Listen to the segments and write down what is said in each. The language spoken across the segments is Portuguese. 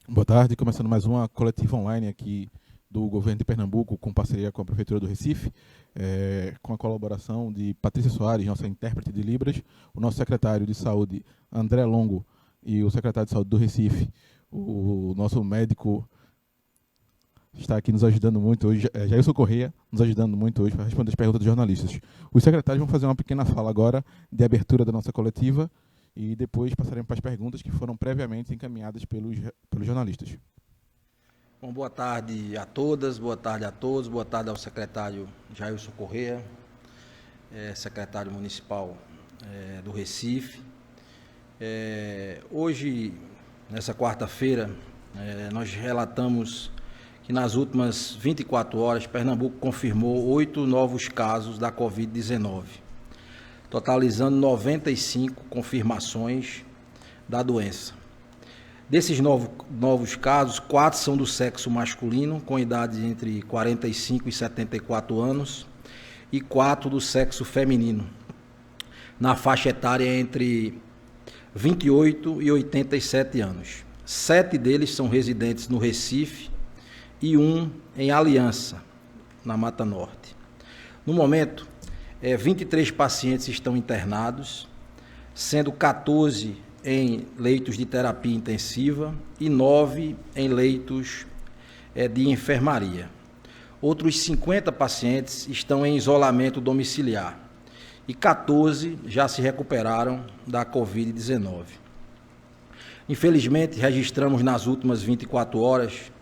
Boa tarde, começando mais uma coletiva online aqui do governo de Pernambuco, com parceria com a Prefeitura do Recife, com a colaboração de Patrícia Soares, nossa intérprete de Libras, o nosso secretário de Saúde, André Longo, e o secretário de Saúde do Recife, o nosso médico, está aqui nos ajudando muito hoje, Jailson Correia, nos ajudando muito hoje para responder as perguntas dos jornalistas. Os secretários vão fazer uma pequena fala agora de abertura da nossa coletiva e depois passaremos para as perguntas que foram previamente encaminhadas pelos jornalistas. Bom, boa tarde a todas, boa tarde a todos, boa tarde ao secretário Jailson Correia, secretário municipal do Recife. Hoje, nessa quarta-feira, nós relatamos que nas últimas 24 horas, Pernambuco confirmou 8 novos casos da Covid-19, totalizando 95 confirmações da doença. Desses novos casos, 4 são do sexo masculino, com idade entre 45 e 74 anos, e 4 do sexo feminino, na faixa etária entre 28 e 87 anos. 7 deles são residentes no Recife e 1 em Aliança, na Mata Norte. No momento, 23 pacientes estão internados, sendo 14 em leitos de terapia intensiva e 9 em leitos de enfermaria. Outros 50 pacientes estão em isolamento domiciliar e 14 já se recuperaram da Covid-19. Infelizmente, registramos nas últimas 24 horas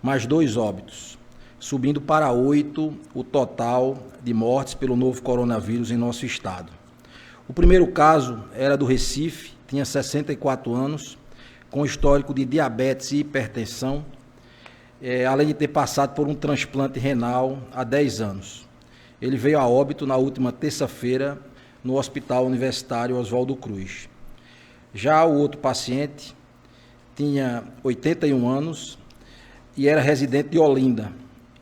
mais 2 óbitos, subindo para 8 o total de mortes pelo novo coronavírus em nosso estado. O primeiro caso era do Recife, tinha 64 anos, com histórico de diabetes e hipertensão, além de ter passado por um transplante renal há 10 anos. Ele veio a óbito na última terça-feira no Hospital Universitário Oswaldo Cruz. Já o outro paciente tinha 81 anos e era residente de Olinda.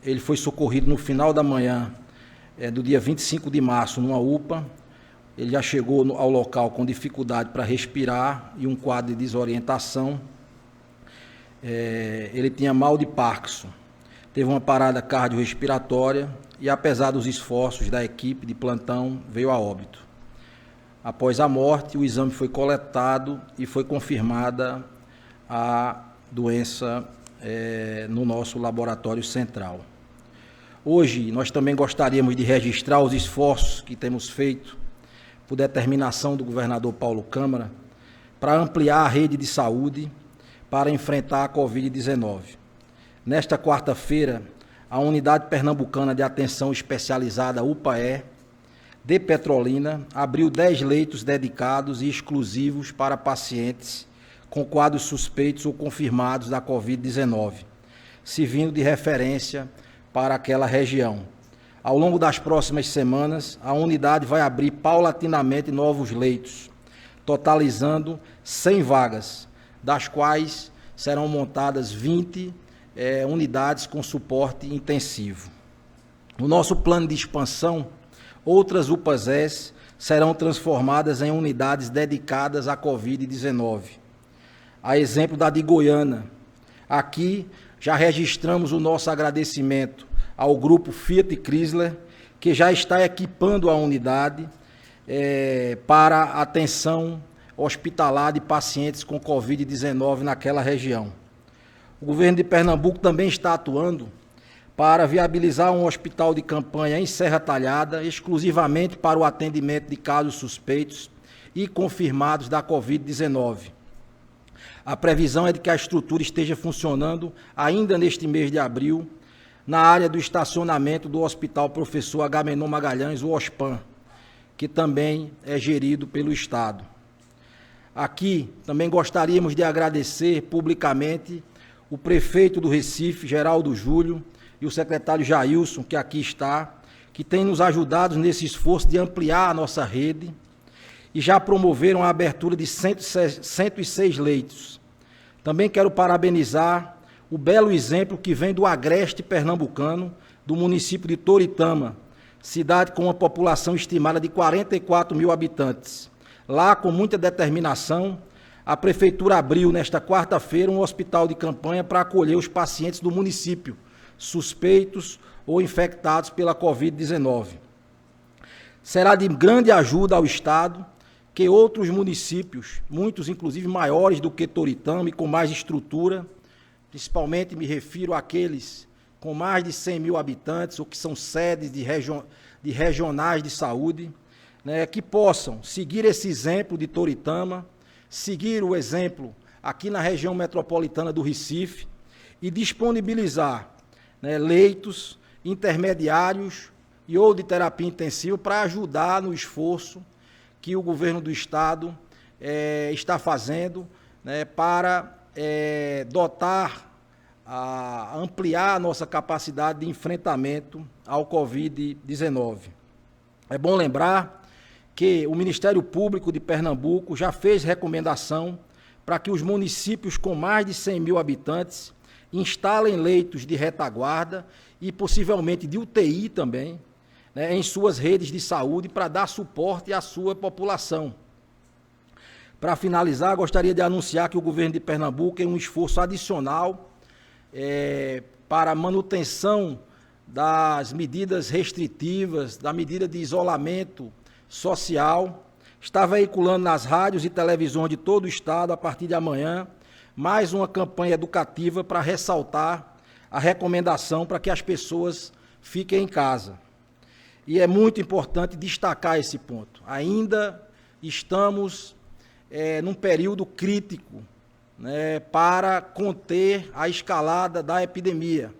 Ele foi socorrido no final da manhã do dia 25 de março numa UPA. Ele já chegou ao local com dificuldade para respirar e um quadro de desorientação. Ele tinha mal de Parkinson, teve uma parada cardiorrespiratória e, apesar dos esforços da equipe de plantão, veio a óbito. Após a morte, o exame foi coletado e foi confirmada a doença no nosso laboratório central. Hoje, nós também gostaríamos de registrar os esforços que temos feito por determinação do governador Paulo Câmara, para ampliar a rede de saúde para enfrentar a Covid-19. Nesta quarta-feira, a Unidade Pernambucana de Atenção Especializada, UPAE, de Petrolina, abriu 10 leitos dedicados e exclusivos para pacientes com quadros suspeitos ou confirmados da Covid-19, servindo de referência para aquela região. Ao longo das próximas semanas, a unidade vai abrir paulatinamente novos leitos, totalizando 100 vagas, das quais serão montadas 20 unidades com suporte intensivo. No nosso plano de expansão, outras UPAs serão transformadas em unidades dedicadas à Covid-19. A exemplo da de Goiânia. Aqui já registramos o nosso agradecimento ao grupo Fiat Chrysler, que já está equipando a unidade para atenção hospitalar de pacientes com Covid-19 naquela região. O governo de Pernambuco também está atuando para viabilizar um hospital de campanha em Serra Talhada, exclusivamente para o atendimento de casos suspeitos e confirmados da Covid-19. A previsão é de que a estrutura esteja funcionando ainda neste mês de abril, na área do estacionamento do Hospital Professor Agamenon Magalhães, o OSPAM, que também é gerido pelo Estado. Aqui também gostaríamos de agradecer publicamente o prefeito do Recife, Geraldo Júlio, e o secretário Jailson, que aqui está, que tem nos ajudado nesse esforço de ampliar a nossa rede e já promoveram a abertura de 106 leitos. Também quero parabenizar o belo exemplo que vem do agreste pernambucano, do município de Toritama, cidade com uma população estimada de 44 mil habitantes. Lá, com muita determinação, a Prefeitura abriu nesta quarta-feira um hospital de campanha para acolher os pacientes do município, suspeitos ou infectados pela Covid-19. Será de grande ajuda ao Estado que outros municípios, muitos inclusive maiores do que Toritama e com mais estrutura, principalmente me refiro àqueles com mais de 100 mil habitantes ou que são sedes de regionais de saúde, né, que possam seguir esse exemplo de Toritama, seguir o exemplo aqui na região metropolitana do Recife e disponibilizar, né, leitos intermediários e ou de terapia intensiva para ajudar no esforço que o governo do Estado está fazendo, né, para ampliar a nossa capacidade de enfrentamento ao Covid-19. É bom lembrar que o Ministério Público de Pernambuco já fez recomendação para que os municípios com mais de 100 mil habitantes instalem leitos de retaguarda e possivelmente de UTI também, né, em suas redes de saúde para dar suporte à sua população. Para finalizar, gostaria de anunciar que o governo de Pernambuco tem um esforço adicional para a manutenção das medidas restritivas, da medida de isolamento social. Está veiculando nas rádios e televisões de todo o Estado, a partir de amanhã, mais uma campanha educativa para ressaltar a recomendação para que as pessoas fiquem em casa. E é muito importante destacar esse ponto. Ainda estamos num período crítico, né, para conter a escalada da epidemia.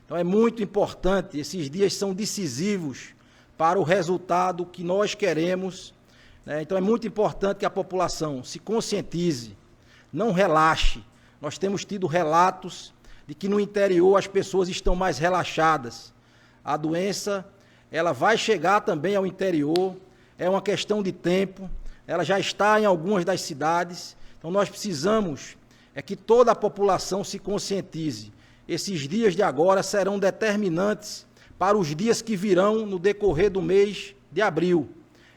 Então é muito importante, esses dias são decisivos para o resultado que nós queremos, né? Então é muito importante que a população se conscientize, não relaxe. Nós temos tido relatos de que no interior as pessoas estão mais relaxadas. A doença, ela vai chegar também ao interior, é uma questão de tempo, ela já está em algumas das cidades, então nós precisamos que toda a população se conscientize. Esses dias de agora serão determinantes para os dias que virão no decorrer do mês de abril.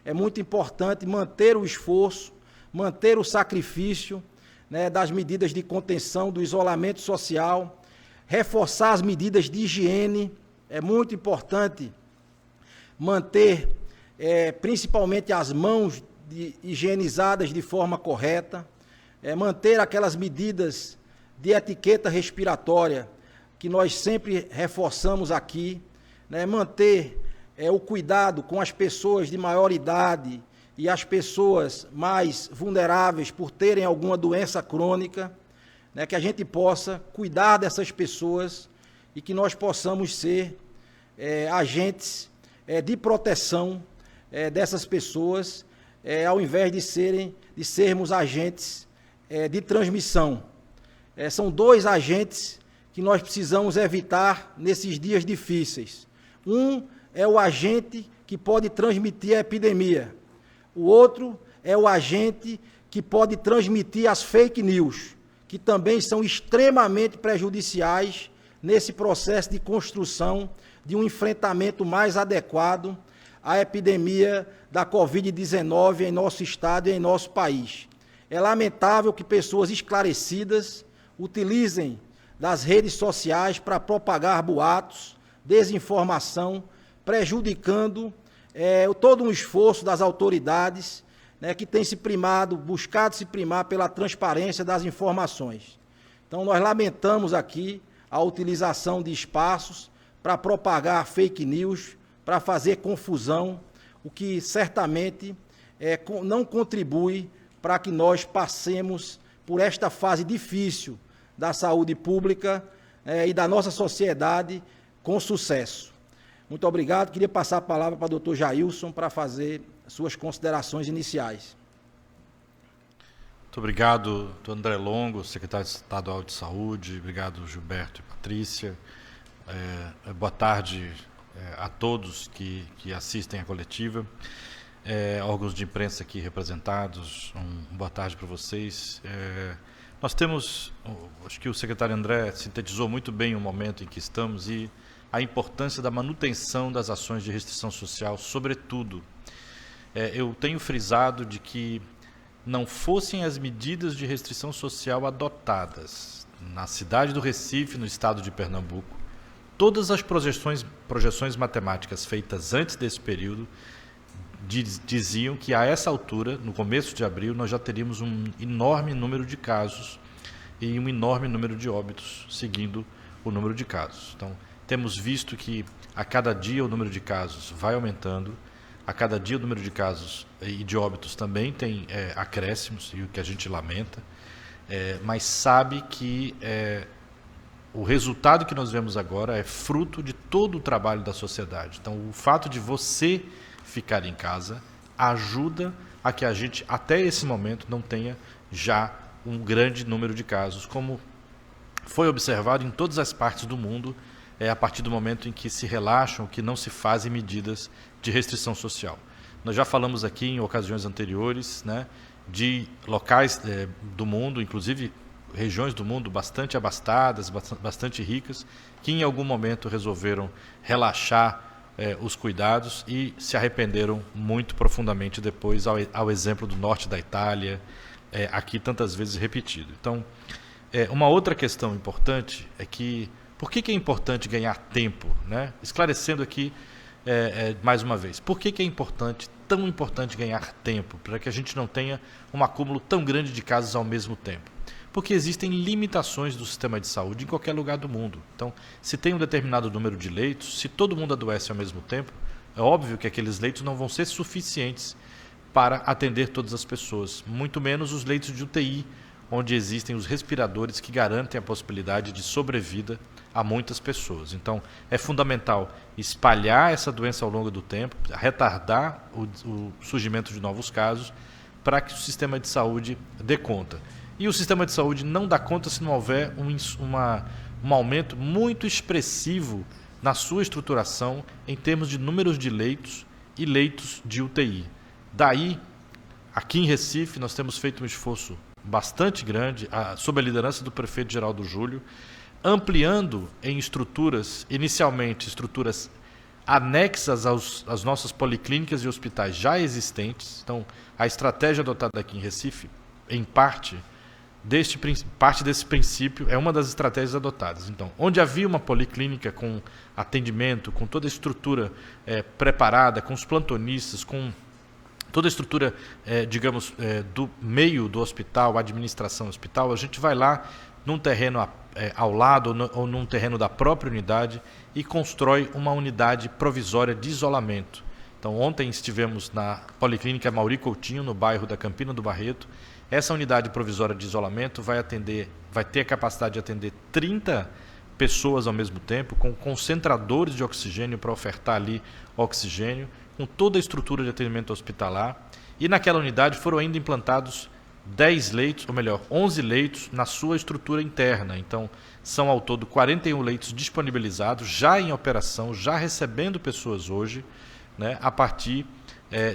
É muito importante manter o esforço, manter o sacrifício, né, das medidas de contenção, do isolamento social, reforçar as medidas de higiene. É muito importante manter principalmente as mãos higienizadas de forma correta, manter aquelas medidas de etiqueta respiratória que nós sempre reforçamos aqui, né, manter o cuidado com as pessoas de maior idade e as pessoas mais vulneráveis por terem alguma doença crônica, né, que a gente possa cuidar dessas pessoas e que nós possamos ser agentes de proteção dessas pessoas, ao invés de sermos agentes de transmissão. São dois agentes que nós precisamos evitar nesses dias difíceis. Um é o agente que pode transmitir a epidemia. O outro é o agente que pode transmitir as fake news, que também são extremamente prejudiciais nesse processo de construção de um enfrentamento mais adequado à epidemia da Covid-19 em nosso estado e em nosso país. É lamentável que pessoas esclarecidas utilizem das redes sociais para propagar boatos, desinformação, prejudicando todo um esforço das autoridades, né, que tem buscado se primar pela transparência das informações. Então, nós lamentamos aqui a utilização de espaços para propagar fake news, para fazer confusão, o que certamente não contribui para que nós passemos por esta fase difícil da saúde pública e da nossa sociedade com sucesso. Muito obrigado. Queria passar a palavra para o doutor Jailson para fazer suas considerações iniciais. Muito obrigado, doutor André Longo, secretário estadual de Saúde. Obrigado, Gilberto e Patrícia. Boa tarde a todos que assistem à coletiva. Órgãos de imprensa aqui representados, boa tarde para vocês. Nós temos, acho que o secretário André sintetizou muito bem o momento em que estamos e a importância da manutenção das ações de restrição social, sobretudo. Eu tenho frisado de que não fossem as medidas de restrição social adotadas na cidade do Recife, no estado de Pernambuco, todas as projeções matemáticas feitas antes desse período diziam que a essa altura, no começo de abril, nós já teríamos um enorme número de casos e um enorme número de óbitos seguindo o número de casos. Então, temos visto que a cada dia o número de casos vai aumentando, a cada dia o número de casos e de óbitos também tem acréscimos, e o que a gente lamenta, mas sabe que o resultado que nós vemos agora é fruto de todo o trabalho da sociedade. Então, o fato de você ficar em casa ajuda a que a gente, até esse momento, não tenha já um grande número de casos, como foi observado em todas as partes do mundo, a partir do momento em que se relaxam, que não se fazem medidas de restrição social. Nós já falamos aqui em ocasiões anteriores, né, de locais do mundo, inclusive regiões do mundo bastante abastadas, bastante ricas, que em algum momento resolveram relaxar os cuidados e se arrependeram muito profundamente depois, ao exemplo do norte da Itália, aqui tantas vezes repetido. Então, uma outra questão importante é que, por que é importante ganhar tempo? Né? Esclarecendo aqui mais uma vez, por que é tão importante ganhar tempo, para que a gente não tenha um acúmulo tão grande de casos ao mesmo tempo? Porque existem limitações do sistema de saúde em qualquer lugar do mundo. Então, se tem um determinado número de leitos, se todo mundo adoece ao mesmo tempo, é óbvio que aqueles leitos não vão ser suficientes para atender todas as pessoas, muito menos os leitos de UTI, onde existem os respiradores que garantem a possibilidade de sobrevida a muitas pessoas. Então, é fundamental espalhar essa doença ao longo do tempo, retardar o surgimento de novos casos, para que o sistema de saúde dê conta. E o sistema de saúde não dá conta se não houver um aumento muito expressivo na sua estruturação em termos de números de leitos e leitos de UTI. Daí, aqui em Recife, nós temos feito um esforço bastante grande, sob a liderança do prefeito Geraldo Júlio, ampliando em estruturas, inicialmente estruturas anexas às nossas policlínicas e hospitais já existentes. Então, a estratégia adotada aqui em Recife, em parte desse princípio, é uma das estratégias adotadas. Então, onde havia uma policlínica com atendimento, com toda a estrutura preparada, com os plantonistas, com toda a estrutura, do meio do hospital, administração do hospital, a gente vai lá num terreno ao lado ou num terreno da própria unidade e constrói uma unidade provisória de isolamento. Então, ontem estivemos na Policlínica Mauri Coutinho, no bairro da Campina do Barreto. Essa unidade provisória de isolamento vai ter a capacidade de atender 30 pessoas ao mesmo tempo, com concentradores de oxigênio para ofertar ali oxigênio, com toda a estrutura de atendimento hospitalar. E naquela unidade foram ainda implantados 10 leitos, ou melhor, 11 leitos na sua estrutura interna. Então, são ao todo 41 leitos disponibilizados, já em operação, já recebendo pessoas hoje, né, a partir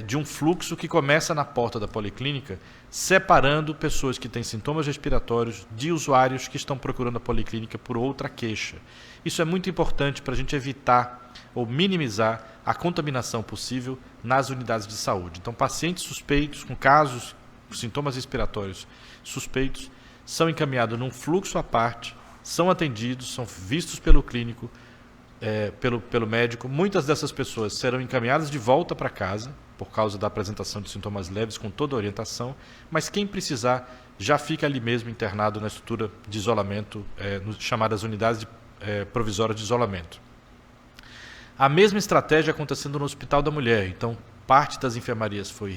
de um fluxo que começa na porta da policlínica, separando pessoas que têm sintomas respiratórios de usuários que estão procurando a policlínica por outra queixa. Isso é muito importante para a gente evitar ou minimizar a contaminação possível nas unidades de saúde. Então, pacientes suspeitos com casos, sintomas respiratórios suspeitos, são encaminhados num fluxo à parte, são atendidos, são vistos pelo clínico, pelo médico. Muitas dessas pessoas serão encaminhadas de volta para casa, por causa da apresentação de sintomas leves, com toda a orientação, mas quem precisar já fica ali mesmo internado na estrutura de isolamento, chamadas unidades provisórias de isolamento. A mesma estratégia acontecendo no Hospital da Mulher. Então, parte das enfermarias foi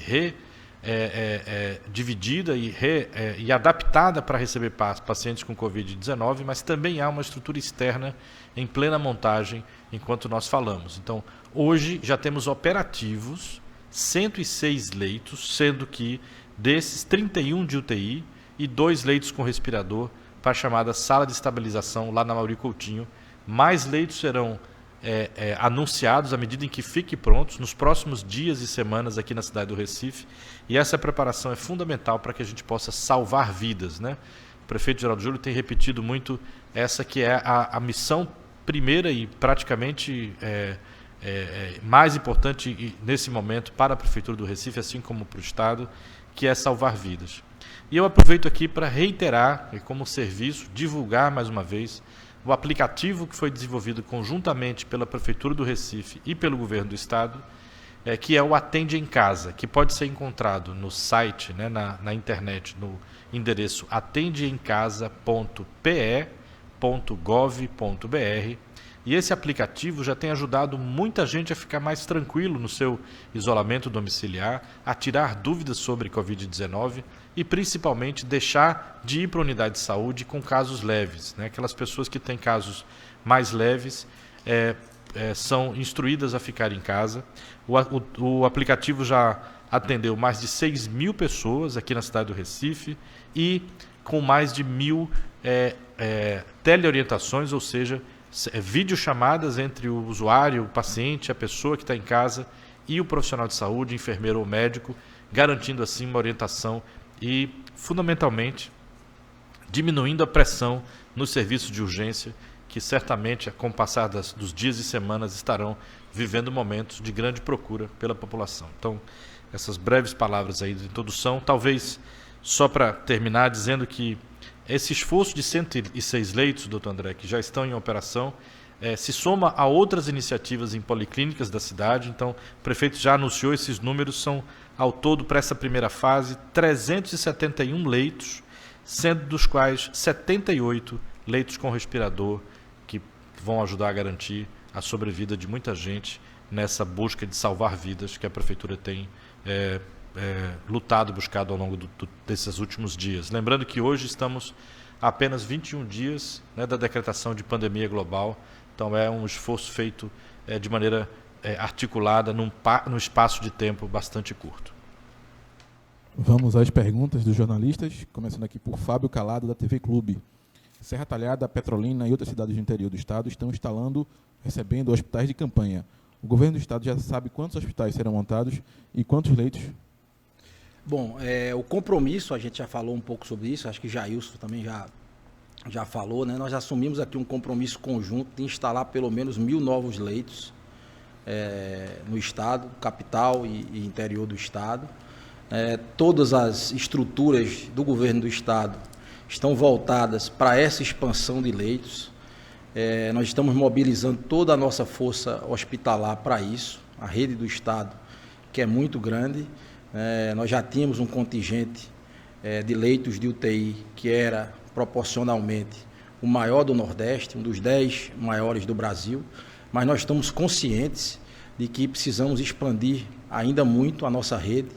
dividida e adaptada para receber pacientes com Covid-19, mas também há uma estrutura externa em plena montagem enquanto nós falamos. Então, hoje já temos operativos 106 leitos, sendo que desses 31 de UTI e 2 leitos com respirador para a chamada sala de estabilização lá na Mauri Coutinho. Mais leitos serão anunciados à medida em que fiquem prontos nos próximos dias e semanas aqui na cidade do Recife, e essa preparação é fundamental para que a gente possa salvar vidas, né? O prefeito Geraldo Júlio tem repetido muito essa que é a missão primeira e praticamente mais importante nesse momento para a Prefeitura do Recife, assim como para o Estado, que é salvar vidas. E eu aproveito aqui para reiterar, e como serviço, divulgar mais uma vez o aplicativo que foi desenvolvido conjuntamente pela Prefeitura do Recife e pelo Governo do Estado, que é o Atende em Casa, que pode ser encontrado no site, né, na internet, no endereço atendeemcasa.pe.gov.br. E esse aplicativo já tem ajudado muita gente a ficar mais tranquilo no seu isolamento domiciliar, a tirar dúvidas sobre Covid-19 e principalmente deixar de ir para a unidade de saúde com casos leves, né? Aquelas pessoas que têm casos mais leves são instruídas a ficar em casa. O aplicativo já atendeu mais de 6.000 pessoas aqui na cidade do Recife e com mais de 1.000 teleorientações, ou seja, videochamadas entre o usuário, o paciente, a pessoa que está em casa e o profissional de saúde, enfermeiro ou médico, garantindo assim uma orientação e, fundamentalmente, diminuindo a pressão nos serviços de urgência, que certamente, com o passar dos dias e semanas, estarão vivendo momentos de grande procura pela população. Então, essas breves palavras aí de introdução, talvez só para terminar dizendo que esse esforço de 106 leitos, doutor André, que já estão em operação, se soma a outras iniciativas em policlínicas da cidade. Então, o prefeito já anunciou esses números, são ao todo para essa primeira fase 371 leitos, sendo dos quais 78 leitos com respirador, que vão ajudar a garantir a sobrevida de muita gente nessa busca de salvar vidas que a prefeitura tem lutado, buscado ao longo desses últimos dias. Lembrando que hoje estamos a apenas 21 dias, né, da decretação de pandemia global, então é um esforço feito de maneira articulada num espaço de tempo bastante curto. Vamos às perguntas dos jornalistas, começando aqui por Fábio Calado, da TV Clube. Serra Talhada, Petrolina e outras cidades do interior do estado estão recebendo hospitais de campanha. O governo do estado já sabe quantos hospitais serão montados e quantos leitos? Bom, o compromisso, a gente já falou um pouco sobre isso, acho que Jailson também já falou, né? Nós assumimos aqui um compromisso conjunto de instalar pelo menos 1.000 novos leitos no estado, capital e interior do estado. Todas as estruturas do governo do estado estão voltadas para essa expansão de leitos. Nós estamos mobilizando toda a nossa força hospitalar para isso, a rede do estado, que é muito grande. Nós já tínhamos um contingente de leitos de UTI que era proporcionalmente o maior do Nordeste, um dos 10 maiores do Brasil, mas nós estamos conscientes de que precisamos expandir ainda muito a nossa rede,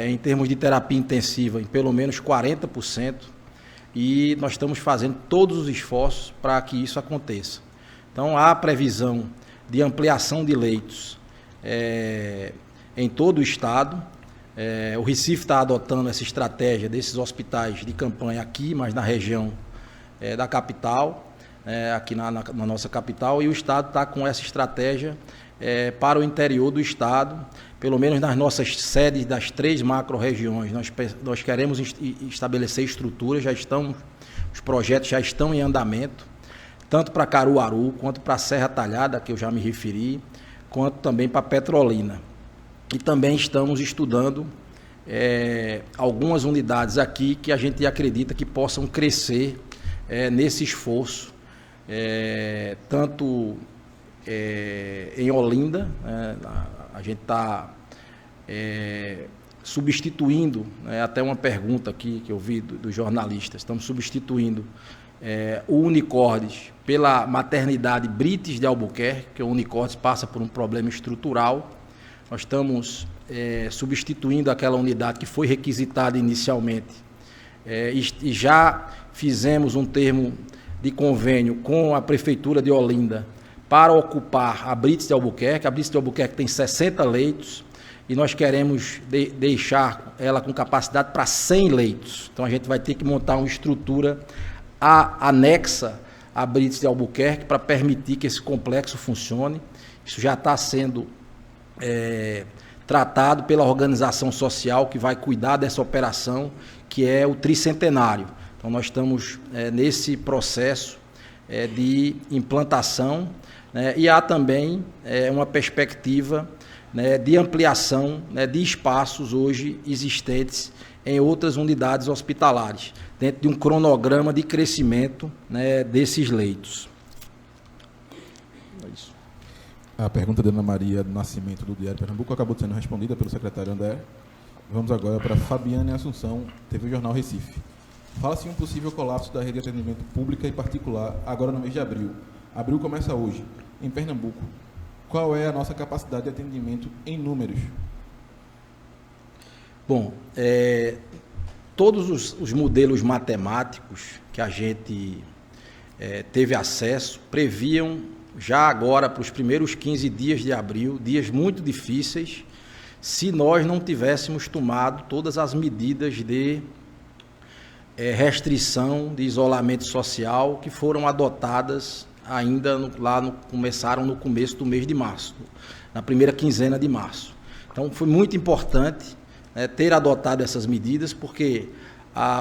em termos de terapia intensiva, em pelo menos 40%, e nós estamos fazendo todos os esforços para que isso aconteça. Então, há previsão de ampliação de leitos em todo o estado. O Recife está adotando essa estratégia desses hospitais de campanha aqui, mas na região da capital, aqui na nossa capital, e o estado está com essa estratégia para o interior do estado, pelo menos nas nossas sedes das 3 macro-regiões. Nós queremos estabelecer estruturas, os projetos já estão em andamento, tanto para Caruaru, quanto para Serra Talhada, que eu já me referi, quanto também para Petrolina. E também estamos estudando algumas unidades aqui que a gente acredita que possam crescer nesse esforço, tanto em Olinda, a gente está substituindo, até uma pergunta aqui que eu vi dos jornalistas, estamos substituindo o Unicordes pela maternidade Brites de Albuquerque, que o Unicordes passa por um problema estrutural. Nós estamos substituindo aquela unidade que foi requisitada inicialmente e já fizemos um termo de convênio com a Prefeitura de Olinda para ocupar a Brites de Albuquerque. A Brites de Albuquerque tem 60 leitos e nós queremos deixar ela com capacidade para 100 leitos. Então a gente vai ter que montar uma estrutura anexa à Brites de Albuquerque para permitir que esse complexo funcione. Isso já está sendo tratado pela organização social que vai cuidar dessa operação, que é o Tricentenário. Então nós estamos nesse processo de implantação, e há também uma perspectiva né, de ampliação, né, de espaços hoje existentes em outras unidades hospitalares, dentro de um cronograma de crescimento, né, desses leitos. É isso. A pergunta da Ana Maria do Nascimento, do Diário Pernambuco, acabou sendo respondida pelo secretário André. Vamos agora para Fabiane Assunção, TV Jornal Recife. Fala-se em um possível colapso da rede de atendimento pública e particular agora no mês de abril. Abril começa hoje. Em Pernambuco, qual é a nossa capacidade de atendimento em números? Bom, todos os modelos matemáticos que a gente teve acesso previam já agora para os primeiros 15 dias de abril, dias muito difíceis, se nós não tivéssemos tomado todas as medidas de restrição, de isolamento social que foram adotadas ainda começaram no começo do mês de março, na primeira quinzena de março. Então foi muito importante ter adotado essas medidas, porque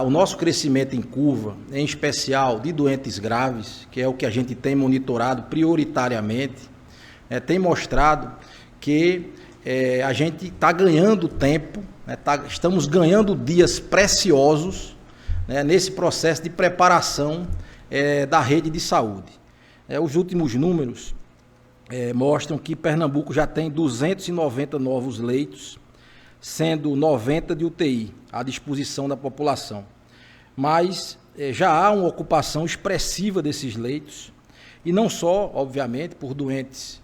o nosso crescimento em curva, em especial de doentes graves, que é o que a gente tem monitorado prioritariamente, tem mostrado que a gente está ganhando tempo, estamos ganhando dias preciosos, nesse processo de preparação da rede de saúde. Os últimos números mostram que Pernambuco já tem 290 novos leitos, sendo 90 de UTI à disposição da população. Mas já há uma ocupação expressiva desses leitos, e não só, obviamente, por doentes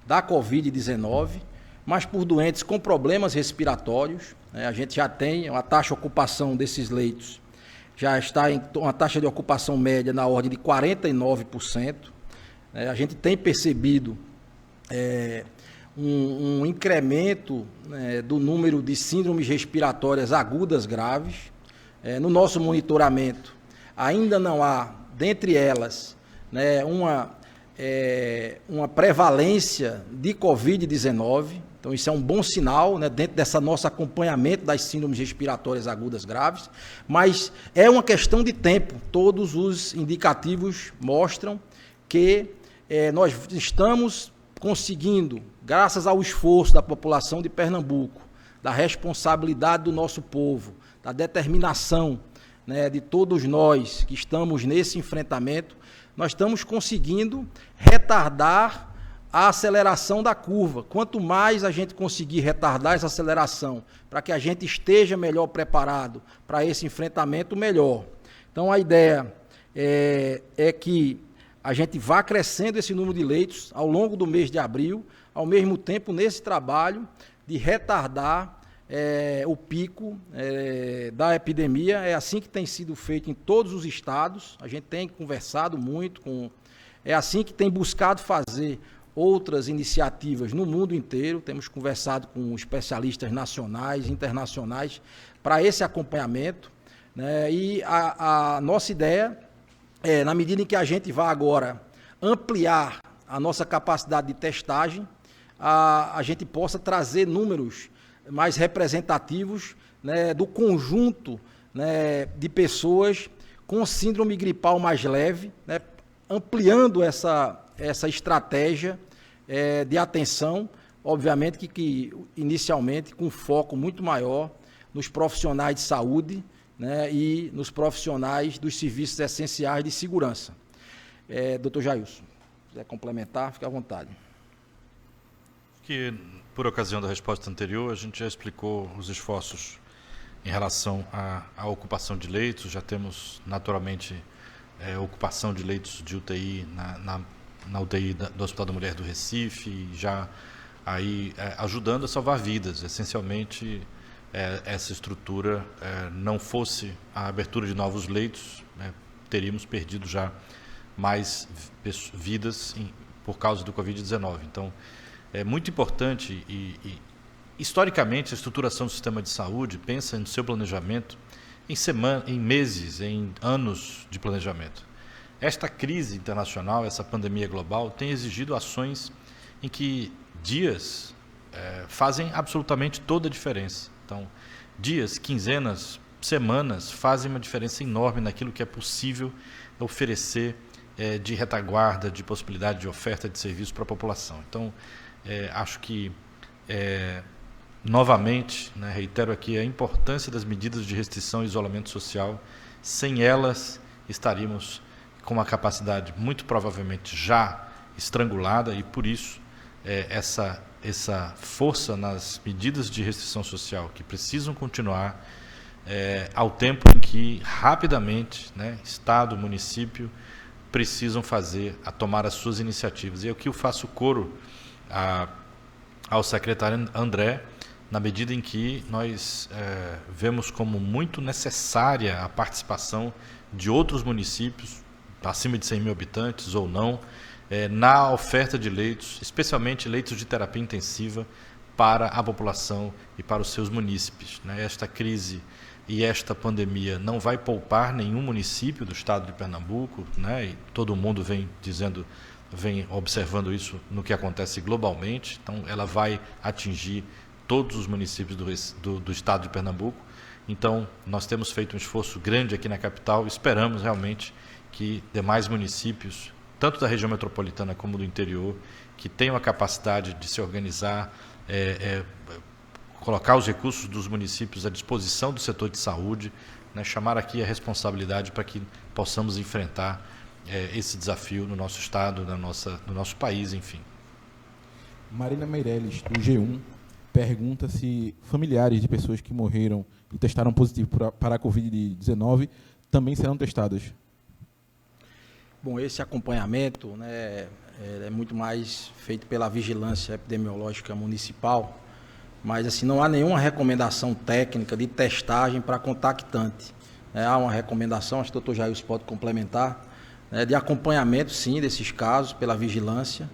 da Covid-19, mas por doentes com problemas respiratórios. A gente já tem uma taxa de ocupação desses leitos, já está em uma taxa de ocupação média na ordem de 49%. A gente tem percebido um incremento do número de síndromes respiratórias agudas graves. No nosso monitoramento, ainda não há, dentre elas, uma prevalência de Covid-19. Então, isso é um bom sinal, dentro desse nosso acompanhamento das síndromes respiratórias agudas graves, mas é uma questão de tempo. Todos os indicativos mostram que nós estamos conseguindo, graças ao esforço da população de Pernambuco, da responsabilidade do nosso povo, da determinação de todos nós que estamos nesse enfrentamento, nós estamos conseguindo retardar a aceleração da curva. Quanto mais a gente conseguir retardar essa aceleração, para que a gente esteja melhor preparado para esse enfrentamento, melhor. Então, a ideia é que a gente vá crescendo esse número de leitos ao longo do mês de abril, ao mesmo tempo nesse trabalho de retardar o pico da epidemia. É assim que tem sido feito em todos os estados, a gente tem conversado muito é assim que tem buscado fazer outras iniciativas no mundo inteiro. Temos conversado com especialistas nacionais, internacionais, para esse acompanhamento, e a nossa ideia na medida em que a gente vai agora ampliar a nossa capacidade de testagem, a gente possa trazer números mais representativos do conjunto de pessoas com síndrome gripal mais leve, ampliando essa estratégia de atenção, obviamente que inicialmente com foco muito maior nos profissionais de saúde, e nos profissionais dos serviços essenciais de segurança. Dr. Jailson, se quiser complementar, fique à vontade. Que, por ocasião da resposta anterior, a gente já explicou os esforços em relação à ocupação de leitos. Já temos, naturalmente, ocupação de leitos de UTI na UTI do Hospital da Mulher do Recife, já aí ajudando a salvar vidas. Essencialmente, essa estrutura não fosse a abertura de novos leitos, teríamos perdido já mais vidas por causa do Covid-19. Então, é muito importante e historicamente, a estruturação do sistema de saúde pensa no seu planejamento em meses, em anos de planejamento. Esta crise internacional, essa pandemia global, tem exigido ações em que dias fazem absolutamente toda a diferença. Então, dias, quinzenas, semanas fazem uma diferença enorme naquilo que é possível oferecer de retaguarda, de possibilidade de oferta de serviço para a população. Então, acho que novamente, né, reitero aqui a importância das medidas de restrição e isolamento social. Sem elas, estaríamos com uma capacidade muito provavelmente já estrangulada, e por isso essa força nas medidas de restrição social que precisam continuar, ao tempo em que rapidamente, né, Estado, município precisam tomar as suas iniciativas. E aqui eu faço coro ao secretário André, na medida em que nós vemos como muito necessária a participação de outros municípios, acima de 100 mil habitantes ou não, na oferta de leitos, especialmente leitos de terapia intensiva para a população e para os seus munícipes, né? Esta crise e esta pandemia não vai poupar nenhum município do estado de Pernambuco, né? E todo mundo vem observando isso no que acontece globalmente. Então, ela vai atingir todos os municípios do estado de Pernambuco. Então, nós temos feito um esforço grande aqui na capital. Esperamos realmente que demais municípios, tanto da região metropolitana como do interior, que tenham a capacidade de se organizar, colocar os recursos dos municípios à disposição do setor de saúde, né, chamar aqui a responsabilidade para que possamos enfrentar esse desafio no nosso estado, no nosso país, enfim. Marina Meirelles, do G1, pergunta se familiares de pessoas que morreram e testaram positivo para a Covid-19 também serão testadas. Bom, esse acompanhamento, né, é muito mais feito pela vigilância epidemiológica municipal, mas assim, não há nenhuma recomendação técnica de testagem para contactante. Há uma recomendação, acho que o doutor Jailson pode complementar, né, de acompanhamento, sim, desses casos pela vigilância,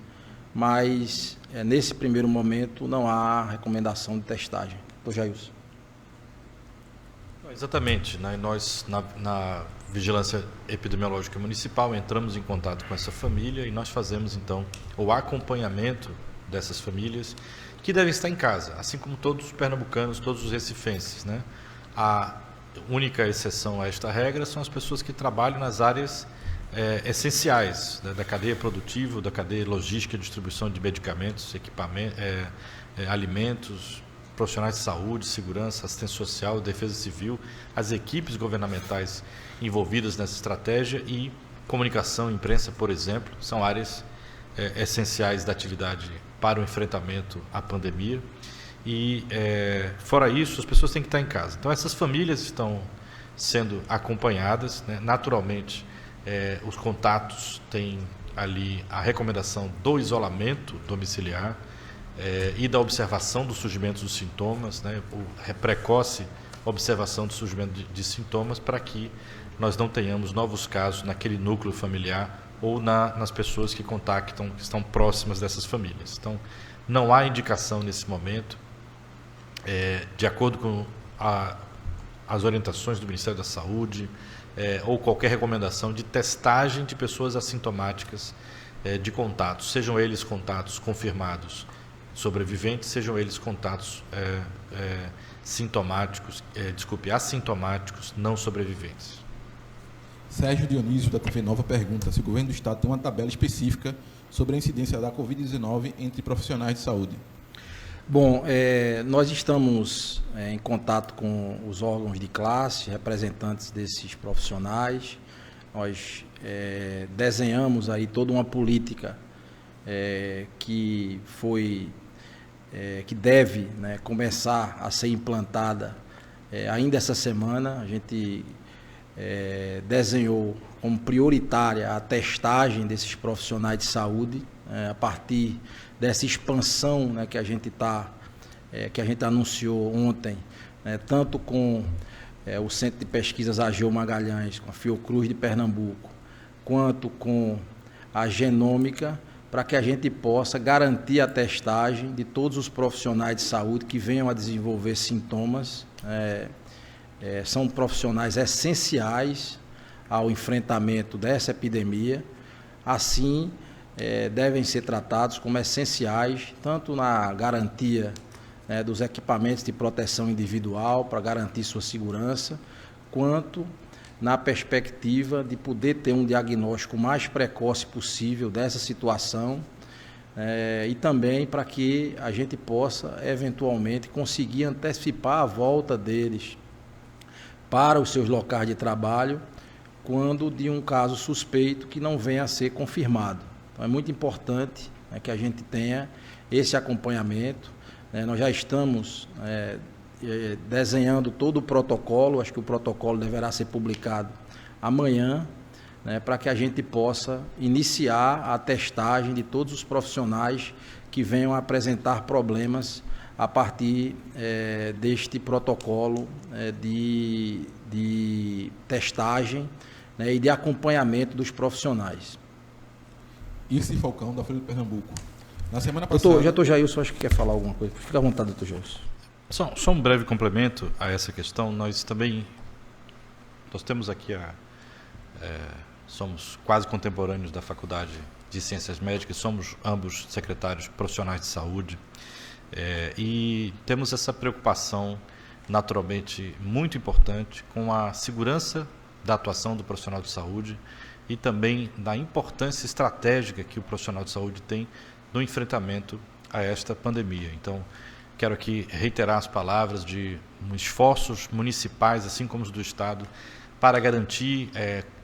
mas nesse primeiro momento não há recomendação de testagem. Doutor Jailson. Exatamente, né? Nós, na Vigilância Epidemiológica Municipal, entramos em contato com essa família e nós fazemos, então, o acompanhamento dessas famílias que devem estar em casa, assim como todos os pernambucanos, todos os recifenses, né? A única exceção a esta regra são as pessoas que trabalham nas áreas essenciais, né, da cadeia produtiva, da cadeia logística e distribuição de medicamentos, equipamentos, alimentos, profissionais de saúde, segurança, assistência social, defesa civil, as equipes governamentais envolvidas nessa estratégia e comunicação, imprensa, por exemplo, são áreas essenciais da atividade para o enfrentamento à pandemia. E, fora isso, as pessoas têm que estar em casa. Então, essas famílias estão sendo acompanhadas, né? Naturalmente, os contatos têm ali a recomendação do isolamento domiciliar, e da observação do surgimento dos sintomas, né, precoce observação do surgimento de sintomas, para que nós não tenhamos novos casos naquele núcleo familiar ou nas pessoas que contactam, que estão próximas dessas famílias. Então, não há indicação nesse momento, de acordo com as orientações do Ministério da Saúde, ou qualquer recomendação de testagem de pessoas assintomáticas de contatos, sejam eles contatos confirmados sobreviventes, sejam eles contatos assintomáticos não sobreviventes. Sérgio Dionísio, da TV Nova, pergunta se o governo do estado tem uma tabela específica sobre a incidência da Covid-19 entre profissionais de saúde. Bom, nós estamos em contato com os órgãos de classe, representantes desses profissionais. Nós desenhamos aí toda uma política que deve, né, começar a ser implantada ainda essa semana. A gente desenhou como prioritária a testagem desses profissionais de saúde, a partir dessa expansão, né, que a gente anunciou ontem, né, tanto com o Centro de Pesquisas Ageu Magalhães, com a Fiocruz de Pernambuco, quanto com a Genômica, para que a gente possa garantir a testagem de todos os profissionais de saúde que venham a desenvolver sintomas. São profissionais essenciais ao enfrentamento dessa epidemia, assim devem ser tratados como essenciais, tanto na garantia dos equipamentos de proteção individual, para garantir sua segurança, quanto na perspectiva de poder ter um diagnóstico mais precoce possível dessa situação, e também para que a gente possa, eventualmente, conseguir antecipar a volta deles para os seus locais de trabalho, quando de um caso suspeito que não venha a ser confirmado. Então, é muito importante, né, que a gente tenha esse acompanhamento. Nós já estamos desenhando todo o protocolo, acho que o protocolo deverá ser publicado amanhã, né, para que a gente possa iniciar a testagem de todos os profissionais que venham a apresentar problemas a partir deste protocolo de testagem, né, e de acompanhamento dos profissionais. Irci Falcão, da Folha de Pernambuco. Na semana passada... Doutor Jailson, acho que quer falar alguma coisa. Fica à vontade, doutor Jailson. Só um breve complemento a essa questão. Nós temos aqui somos quase contemporâneos da Faculdade de Ciências Médicas, somos ambos secretários profissionais de saúde, e temos essa preocupação naturalmente muito importante com a segurança da atuação do profissional de saúde e também da importância estratégica que o profissional de saúde tem no enfrentamento a esta pandemia. Então, quero aqui reiterar as palavras de esforços municipais, assim como os do Estado, para garantir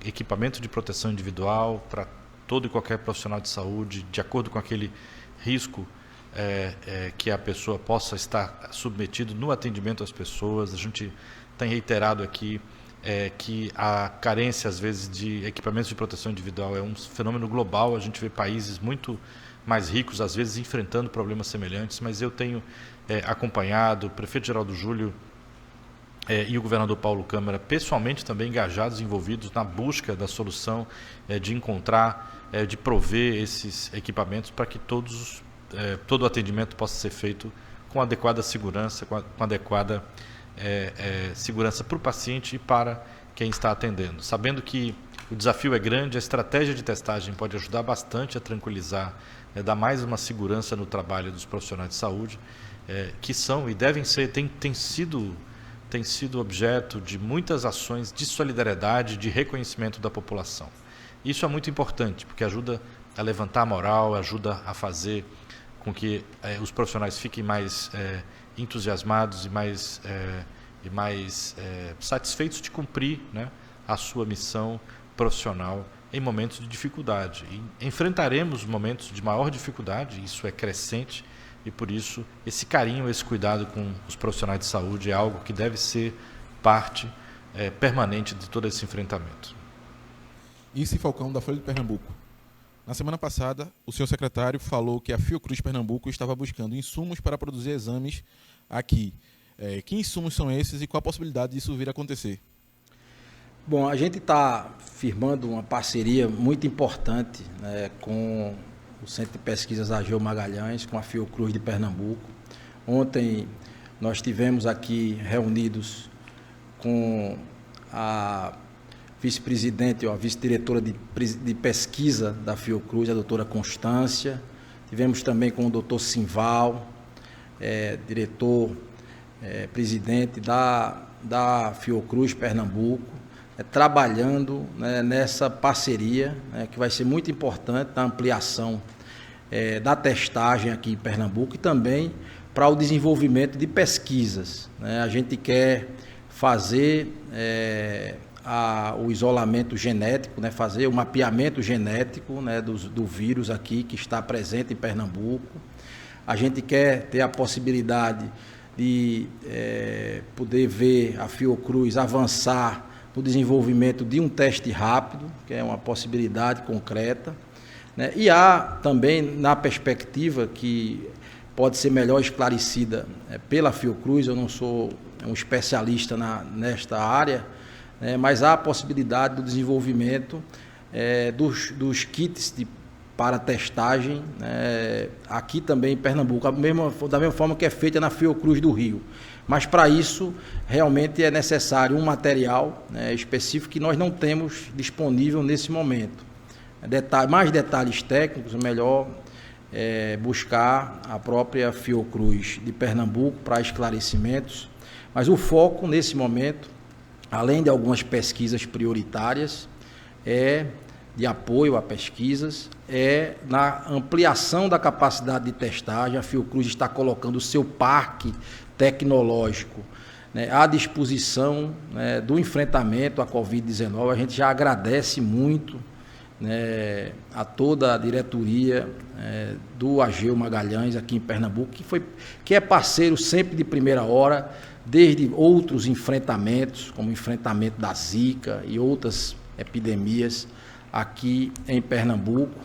equipamento de proteção individual para todo e qualquer profissional de saúde, de acordo com aquele risco que a pessoa possa estar submetido no atendimento às pessoas. A gente tem reiterado aqui que a carência, às vezes, de equipamentos de proteção individual é um fenômeno global. A gente vê países muito mais ricos, às vezes, enfrentando problemas semelhantes, mas eu tenho acompanhado o prefeito Geraldo Júlio e o governador Paulo Câmara pessoalmente também engajados, envolvidos na busca da solução, de encontrar, de prover esses equipamentos para que todo o atendimento possa ser feito com adequada segurança, com adequada segurança para o paciente e para quem está atendendo. Sabendo que o desafio é grande, a estratégia de testagem pode ajudar bastante a tranquilizar, dar mais uma segurança no trabalho dos profissionais de saúde, que são e devem ser, tem sido objeto de muitas ações de solidariedade, de reconhecimento da população. Isso é muito importante, porque ajuda a levantar a moral, ajuda a fazer com que os profissionais fiquem mais entusiasmados e mais satisfeitos de cumprir, né, a sua missão profissional em momentos de dificuldade. E enfrentaremos momentos de maior dificuldade, isso é crescente, e por isso esse carinho, esse cuidado com os profissionais de saúde é algo que deve ser parte permanente de todo esse enfrentamento. Irci Falcão, da Folha de Pernambuco. Na semana passada, o senhor secretário falou que a Fiocruz Pernambuco estava buscando insumos para produzir exames aqui. Que insumos são esses e qual a possibilidade disso vir a acontecer? Bom, a gente está firmando uma parceria muito importante, né, com o Centro de Pesquisas Ageu Magalhães, com a Fiocruz de Pernambuco. Ontem nós tivemos aqui reunidos com a vice-presidente, ou a vice-diretora de pesquisa da Fiocruz, a doutora Constância. Tivemos também com o doutor Simval, diretor, presidente da Fiocruz Pernambuco, trabalhando, né, nessa parceria, né, que vai ser muito importante na ampliação da testagem aqui em Pernambuco e também para o desenvolvimento de pesquisas, né? A gente quer fazer o isolamento genético, né, fazer o mapeamento genético, né, do vírus aqui que está presente em Pernambuco. A gente quer ter a possibilidade de poder ver a Fiocruz avançar no desenvolvimento de um teste rápido, que é uma possibilidade concreta, né? E há também, na perspectiva que pode ser melhor esclarecida pela Fiocruz, eu não sou um especialista nesta área, né? Mas há a possibilidade do desenvolvimento dos kits para testagem, aqui também em Pernambuco, da mesma forma que é feita na Fiocruz do Rio. Mas para isso realmente é necessário um material, né, específico que nós não temos disponível nesse momento. Mais detalhes técnicos, é melhor buscar a própria Fiocruz de Pernambuco para esclarecimentos. Mas o foco nesse momento, além de algumas pesquisas prioritárias, é de apoio a pesquisas, na ampliação da capacidade de testagem. A Fiocruz está colocando o seu parque tecnológico, né, à disposição, né, do enfrentamento à Covid-19. A gente já agradece muito, né, a toda a diretoria do Ageu Magalhães aqui em Pernambuco, que é parceiro sempre de primeira hora, desde outros enfrentamentos, como o enfrentamento da Zika e outras epidemias aqui em Pernambuco,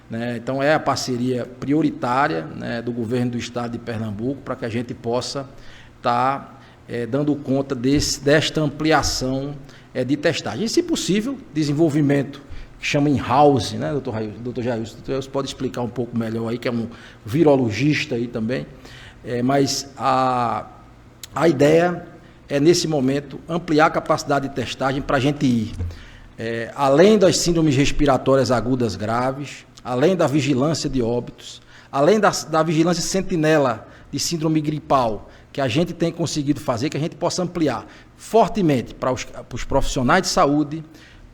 né? Então é a parceria prioritária, né, do governo do estado de Pernambuco, para que a gente possa estar dando conta desta ampliação de testagem. E, se possível, desenvolvimento que chama in-house, né, doutor Jailson? Doutor Jailson pode explicar um pouco melhor aí, que é um virologista aí também, mas a ideia é, nesse momento, ampliar a capacidade de testagem para a gente ir além das síndromes respiratórias agudas graves, além da vigilância de óbitos, além da vigilância sentinela de síndrome gripal, que a gente tem conseguido fazer, que a gente possa ampliar fortemente para os profissionais de saúde,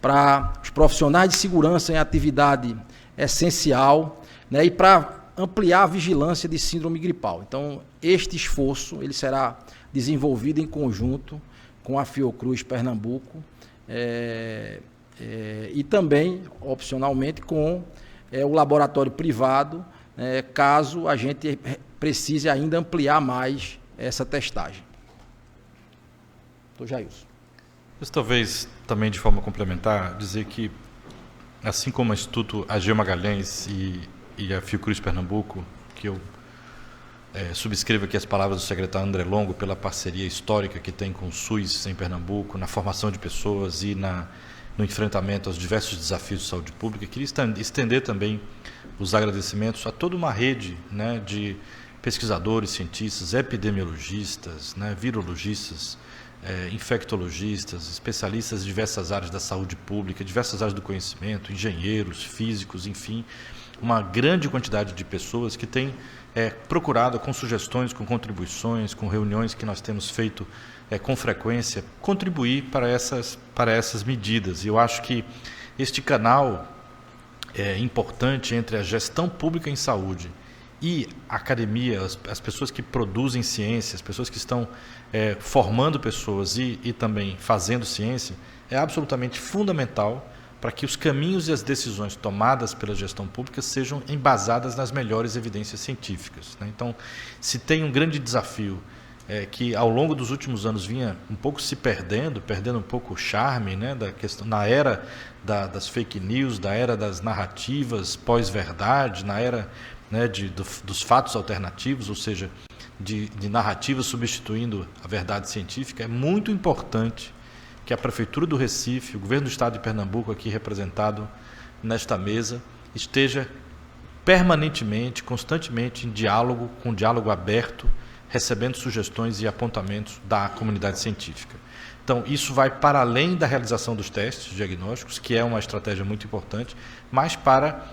para os profissionais de segurança em atividade essencial, né, e para ampliar a vigilância de síndrome gripal. Então, este esforço ele será desenvolvido em conjunto com a Fiocruz Pernambuco, e também, opcionalmente, com o laboratório privado, caso a gente precise ainda ampliar mais essa testagem. Doutor Jailson. Talvez, também de forma complementar, dizer que, assim como o Instituto Ageu Magalhães e a Fiocruz Pernambuco, que eu subscrevo aqui as palavras do secretário André Longo pela parceria histórica que tem com o SUS em Pernambuco, na formação de pessoas e no enfrentamento aos diversos desafios de saúde pública. Queria estender também os agradecimentos a toda uma rede, né, de pesquisadores, cientistas, epidemiologistas, né, virologistas, infectologistas, especialistas em diversas áreas da saúde pública, diversas áreas do conhecimento, engenheiros, físicos, enfim, uma grande quantidade de pessoas que têm procurado, com sugestões, com contribuições, com reuniões que nós temos feito com frequência, contribuir para essas medidas. E eu acho que este canal é importante entre a gestão pública em saúde e a academia, as pessoas que produzem ciência, as pessoas que estão formando pessoas e também fazendo ciência, é absolutamente fundamental para que os caminhos e as decisões tomadas pela gestão pública sejam embasadas nas melhores evidências científicas, né? Então, se tem um grande desafio que ao longo dos últimos anos vinha um pouco se perdendo um pouco o charme, né, da questão, na era das fake news, da era das narrativas pós-verdade, na era, né, dos fatos alternativos, ou seja, de narrativas substituindo a verdade científica. É muito importante que a Prefeitura do Recife, o Governo do Estado de Pernambuco, aqui representado nesta mesa, esteja permanentemente, constantemente em diálogo, com diálogo aberto, recebendo sugestões e apontamentos da comunidade científica. Então, isso vai para além da realização dos testes diagnósticos, que é uma estratégia muito importante, mas para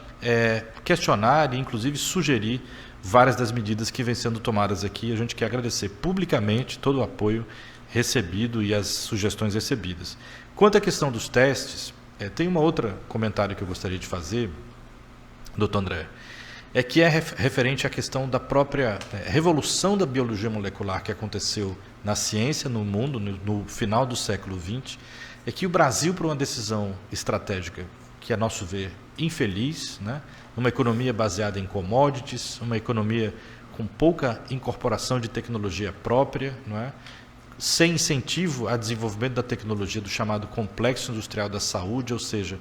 questionar e, inclusive, sugerir várias das medidas que vêm sendo tomadas aqui. A gente quer agradecer publicamente todo o apoio recebido e as sugestões recebidas. Quanto à questão dos testes, tem uma outra comentário que eu gostaria de fazer, doutor André, que é referente à questão da própria revolução da biologia molecular que aconteceu na ciência no mundo no final do século XX, é que o Brasil, por uma decisão estratégica que, a nosso ver, infeliz, né, uma economia baseada em commodities, uma economia com pouca incorporação de tecnologia própria, não é? Sem incentivo a desenvolvimento da tecnologia do chamado complexo industrial da saúde, ou seja,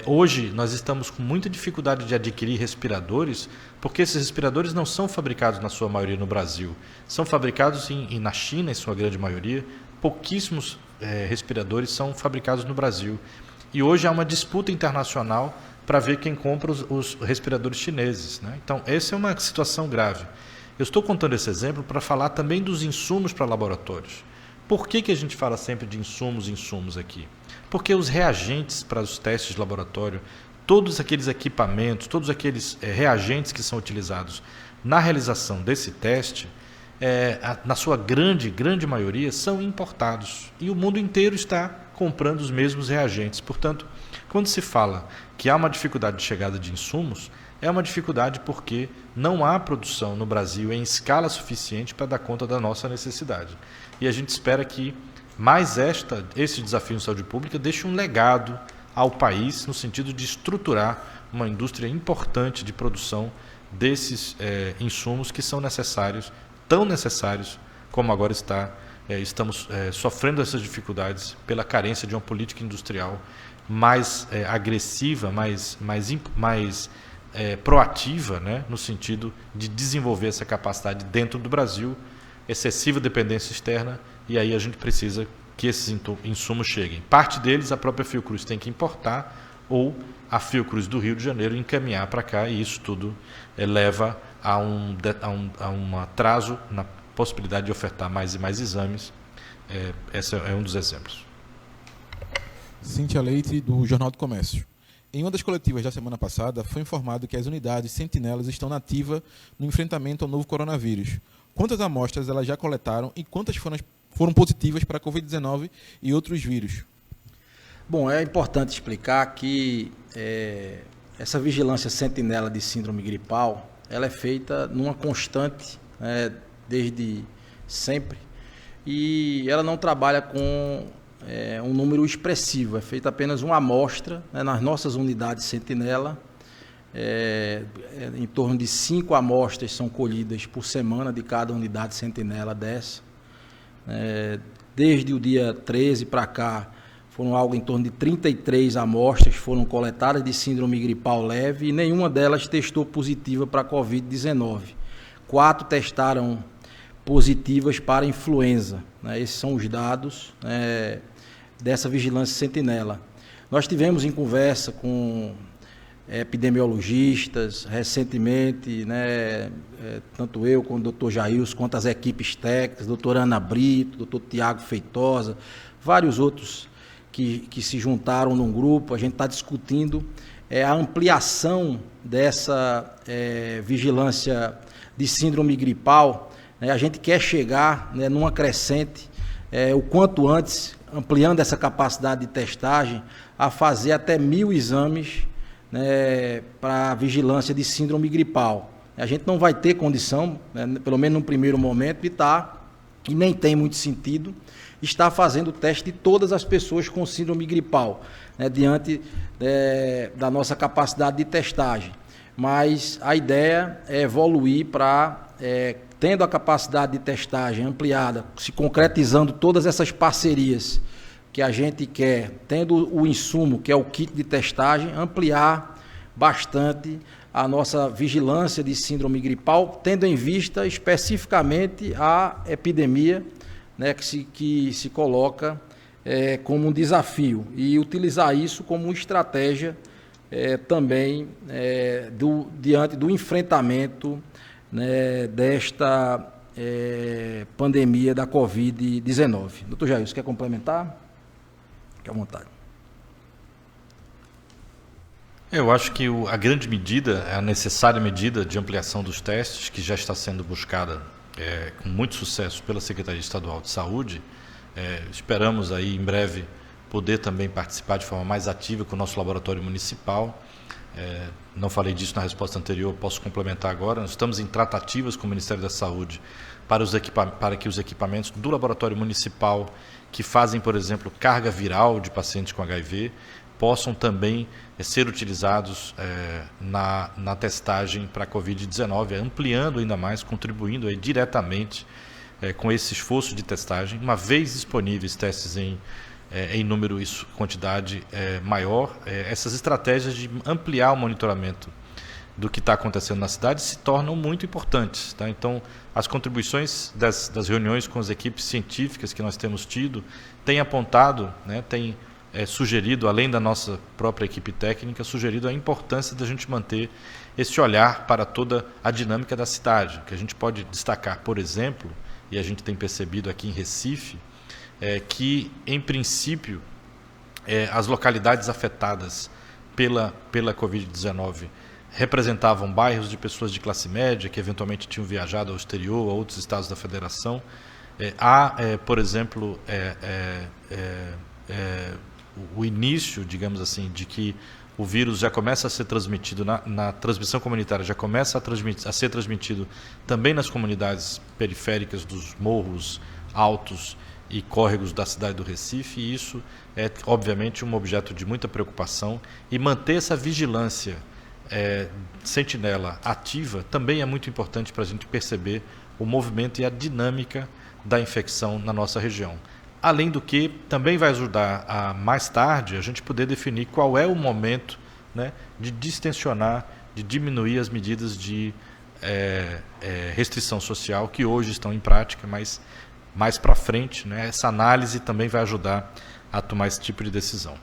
hoje nós estamos com muita dificuldade de adquirir respiradores, porque esses respiradores não são fabricados na sua maioria no Brasil, são fabricados na China em sua grande maioria, pouquíssimos respiradores são fabricados no Brasil. E hoje há uma disputa internacional para ver quem compra os respiradores chineses, né? Então, essa é uma situação grave. Eu estou contando esse exemplo para falar também dos insumos para laboratórios. Por que a gente fala sempre de insumos aqui? Porque os reagentes para os testes de laboratório, todos aqueles equipamentos, todos aqueles reagentes que são utilizados na realização desse teste, na sua grande maioria, são importados. E o mundo inteiro está comprando os mesmos reagentes. Portanto, quando se fala que há uma dificuldade de chegada de insumos, é uma dificuldade porque não há produção no Brasil em escala suficiente para dar conta da nossa necessidade. E a gente espera que mais esse desafio em saúde pública deixe um legado ao país no sentido de estruturar uma indústria importante de produção desses insumos que são necessários, tão necessários como agora estamos sofrendo essas dificuldades pela carência de uma política industrial mais agressiva, mais proativa, né, no sentido de desenvolver essa capacidade dentro do Brasil, excessiva dependência externa, e aí a gente precisa que esses insumos cheguem. Parte deles a própria Fiocruz tem que importar, ou a Fiocruz do Rio de Janeiro encaminhar para cá, e isso tudo leva a um atraso na possibilidade de ofertar mais e mais exames. Esse é um dos exemplos. Cíntia Leite, do Jornal do Comércio. Em uma das coletivas da semana passada, foi informado que as unidades sentinelas estão na ativa no enfrentamento ao novo coronavírus. Quantas amostras elas já coletaram e quantas foram positivas para a Covid-19 e outros vírus? Bom, é importante explicar que essa vigilância sentinela de síndrome gripal, ela é feita numa constante, desde sempre, e ela não trabalha com um número expressivo, é feita apenas uma amostra, nas nossas unidades sentinela, em torno de 5 amostras são colhidas por semana de cada unidade sentinela dessa. Desde o dia 13 para cá, foram algo em torno de 33 amostras que foram coletadas de síndrome gripal leve e nenhuma delas testou positiva para a Covid-19. 4 testaram positivas para influenza. Esses são os dados dessa vigilância sentinela. Nós tivemos em conversa com epidemiologistas recentemente, tanto eu como o doutor Jailson, quanto as equipes técnicas, doutora Ana Brito, doutor Tiago Feitosa, vários outros que se juntaram num grupo. A gente está discutindo a ampliação dessa vigilância de síndrome gripal. A gente quer chegar numa crescente, o quanto antes, ampliando essa capacidade de testagem, a fazer até 1.000 exames para vigilância de síndrome gripal. A gente não vai ter condição, pelo menos no primeiro momento, e nem tem muito sentido, estar fazendo o teste de todas as pessoas com síndrome gripal, diante da nossa capacidade de testagem. Mas a ideia é evoluir para, tendo a capacidade de testagem ampliada, se concretizando todas essas parcerias que a gente quer, tendo o insumo, que é o kit de testagem, ampliar bastante a nossa vigilância de síndrome gripal, tendo em vista especificamente a epidemia, que se coloca como um desafio, e utilizar isso como uma estratégia também diante do enfrentamento desta pandemia da Covid-19. Doutor Jair, você quer complementar? Fique à vontade. Eu acho que a grande medida, a necessária medida de ampliação dos testes, que já está sendo buscada com muito sucesso pela Secretaria Estadual de Saúde. Esperamos aí em breve poder também participar de forma mais ativa com o nosso laboratório municipal. Não falei disso na resposta anterior, posso complementar agora. Nós estamos em tratativas com o Ministério da Saúde para que os equipamentos do laboratório municipal que fazem, por exemplo, carga viral de pacientes com HIV, possam também ser utilizados na testagem para a Covid-19, ampliando ainda mais, contribuindo aí diretamente com esse esforço de testagem. Uma vez disponíveis testes em número e quantidade maior, essas estratégias de ampliar o monitoramento do que está acontecendo na cidade se tornam muito importantes. Tá? Então, as contribuições das reuniões com as equipes científicas que nós temos tido têm apontado, têm sugerido, além da nossa própria equipe técnica, sugerido a importância da gente manter esse olhar para toda a dinâmica da cidade, que a gente pode destacar, por exemplo, e a gente tem percebido aqui em Recife, que, em princípio, as localidades afetadas pela Covid-19 representavam bairros de pessoas de classe média que eventualmente tinham viajado ao exterior, a outros estados da federação. Há, por exemplo, o início, digamos assim, de que o vírus já começa a ser transmitido na transmissão comunitária, já começa a ser transmitido também nas comunidades periféricas dos morros altos e córregos da cidade do Recife, e isso é obviamente um objeto de muita preocupação, e manter essa vigilância sentinela ativa também é muito importante para a gente perceber o movimento e a dinâmica da infecção na nossa região. Além do que, também vai ajudar a, mais tarde, a gente poder definir qual é o momento, né, de distensionar, de diminuir as medidas de restrição social que hoje estão em prática, mas mais para frente, né, essa análise também vai ajudar a tomar esse tipo de decisão.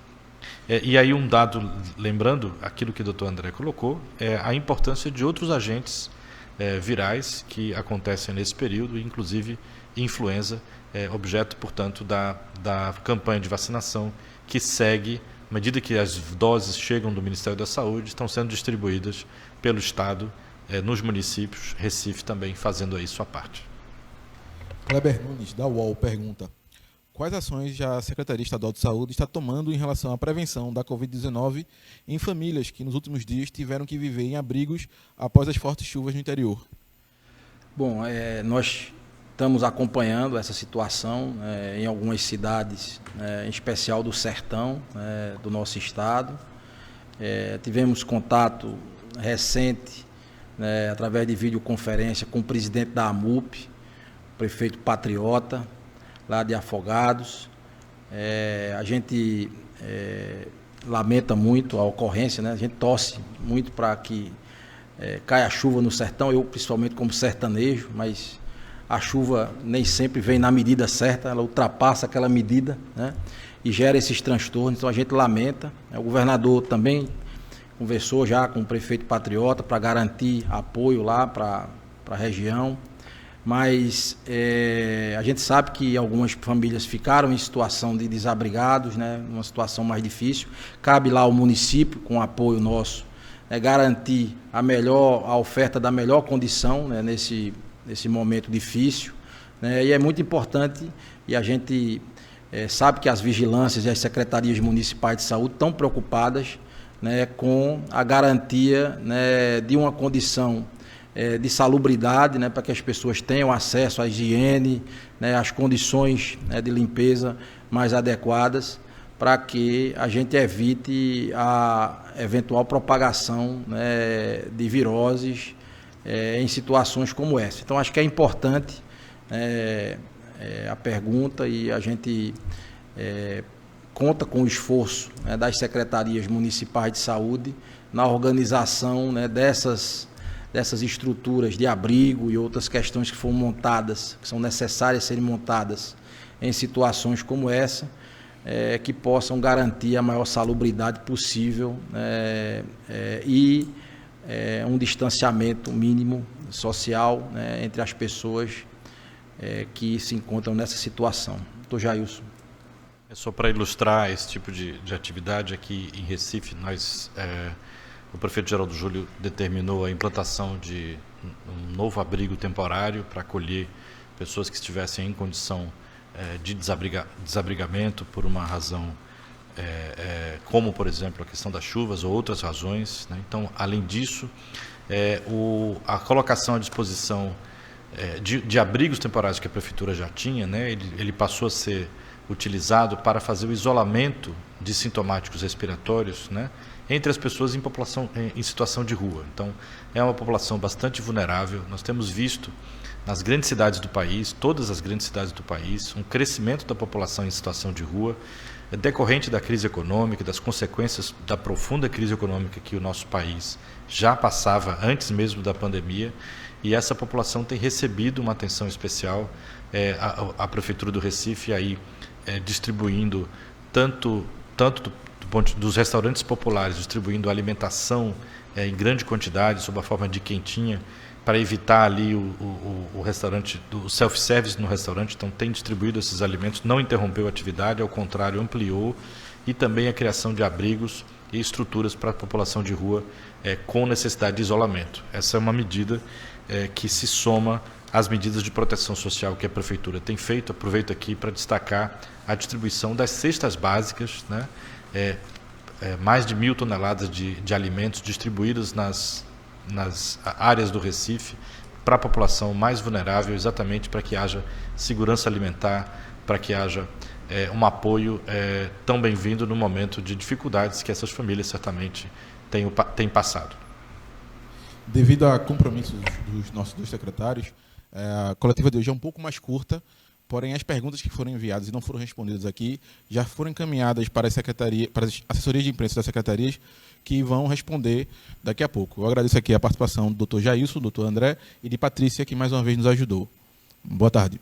E aí um dado, lembrando aquilo que o Dr. André colocou, é a importância de outros agentes virais que acontecem nesse período, inclusive influenza, objeto, portanto, da campanha de vacinação que segue, à medida que as doses chegam do Ministério da Saúde, estão sendo distribuídas pelo Estado, nos municípios, Recife também fazendo aí sua parte. Kleber Nunes, da UOL, pergunta: quais ações a Secretaria Estadual de Saúde está tomando em relação à prevenção da Covid-19 em famílias que nos últimos dias tiveram que viver em abrigos após as fortes chuvas no interior? Bom, nós estamos acompanhando essa situação em algumas cidades, em especial do sertão do nosso estado. Tivemos contato recente, através de videoconferência, com o presidente da AMUP, o prefeito Patriota, lá de Afogados. A gente lamenta muito a ocorrência, né? A gente torce muito para que caia chuva no sertão, eu principalmente como sertanejo, mas a chuva nem sempre vem na medida certa, ela ultrapassa aquela medida, né? E gera esses transtornos, então a gente lamenta. O governador também conversou já com o prefeito Patriota para garantir apoio lá para a região, mas a gente sabe que algumas famílias ficaram em situação de desabrigados, né? Uma situação mais difícil. Cabe lá ao município, com apoio nosso, garantir a oferta da melhor condição, né? Nesse momento difícil, né? E é muito importante, e a gente sabe que as vigilâncias e as secretarias municipais de saúde estão preocupadas, né, com a garantia, né, de uma condição de salubridade, né, para que as pessoas tenham acesso à higiene, né, às condições, né, de limpeza mais adequadas, para que a gente evite a eventual propagação, né, de viroses em situações como essa. Então, acho que é importante a pergunta, e a gente conta com o esforço, né, das secretarias municipais de saúde na organização, né, dessas estruturas de abrigo e outras questões que foram montadas, que são necessárias serem montadas em situações como essa, que possam garantir a maior salubridade possível, e um distanciamento mínimo social, né, entre as pessoas que se encontram nessa situação. Dr. Jailson. Só para ilustrar esse tipo de atividade, aqui em Recife, o prefeito Geraldo Júlio determinou a implantação de um novo abrigo temporário para acolher pessoas que estivessem em condição de desabrigamento por uma razão, como, por exemplo, a questão das chuvas ou outras razões, né? Então, além disso, a colocação à disposição de abrigos temporários que a prefeitura já tinha, né? Ele passou a ser utilizado para fazer o isolamento de sintomáticos respiratórios, né, entre as pessoas em situação de rua. Então, é uma população bastante vulnerável. Nós temos visto nas grandes cidades do país, todas as grandes cidades do país, um crescimento da população em situação de rua, decorrente da crise econômica, das consequências da profunda crise econômica que o nosso país já passava antes mesmo da pandemia, e essa população tem recebido uma atenção especial. A Prefeitura do Recife aí distribuindo tanto do ponto dos restaurantes populares, distribuindo alimentação em grande quantidade, sob a forma de quentinha, para evitar ali o restaurante, o self-service no restaurante. Então, tem distribuído esses alimentos, não interrompeu a atividade, ao contrário, ampliou, e também a criação de abrigos e estruturas para a população de rua com necessidade de isolamento. Essa é uma medida que se soma às medidas de proteção social que a Prefeitura tem feito. Aproveito aqui para destacar a distribuição das cestas básicas, né? Mais de 1.000 toneladas de alimentos distribuídos nas áreas do Recife para a população mais vulnerável, exatamente para que haja segurança alimentar, para que haja um apoio tão bem-vindo no momento de dificuldades que essas famílias certamente têm passado. Devido a compromissos dos nossos 2 secretários, a coletiva de hoje é um pouco mais curta, porém as perguntas que foram enviadas e não foram respondidas aqui já foram encaminhadas para as assessorias de imprensa das secretarias, que vão responder daqui a pouco. Eu agradeço aqui a participação do Dr. Jailson, do Dr. André e de Patrícia, que mais uma vez nos ajudou. Boa tarde.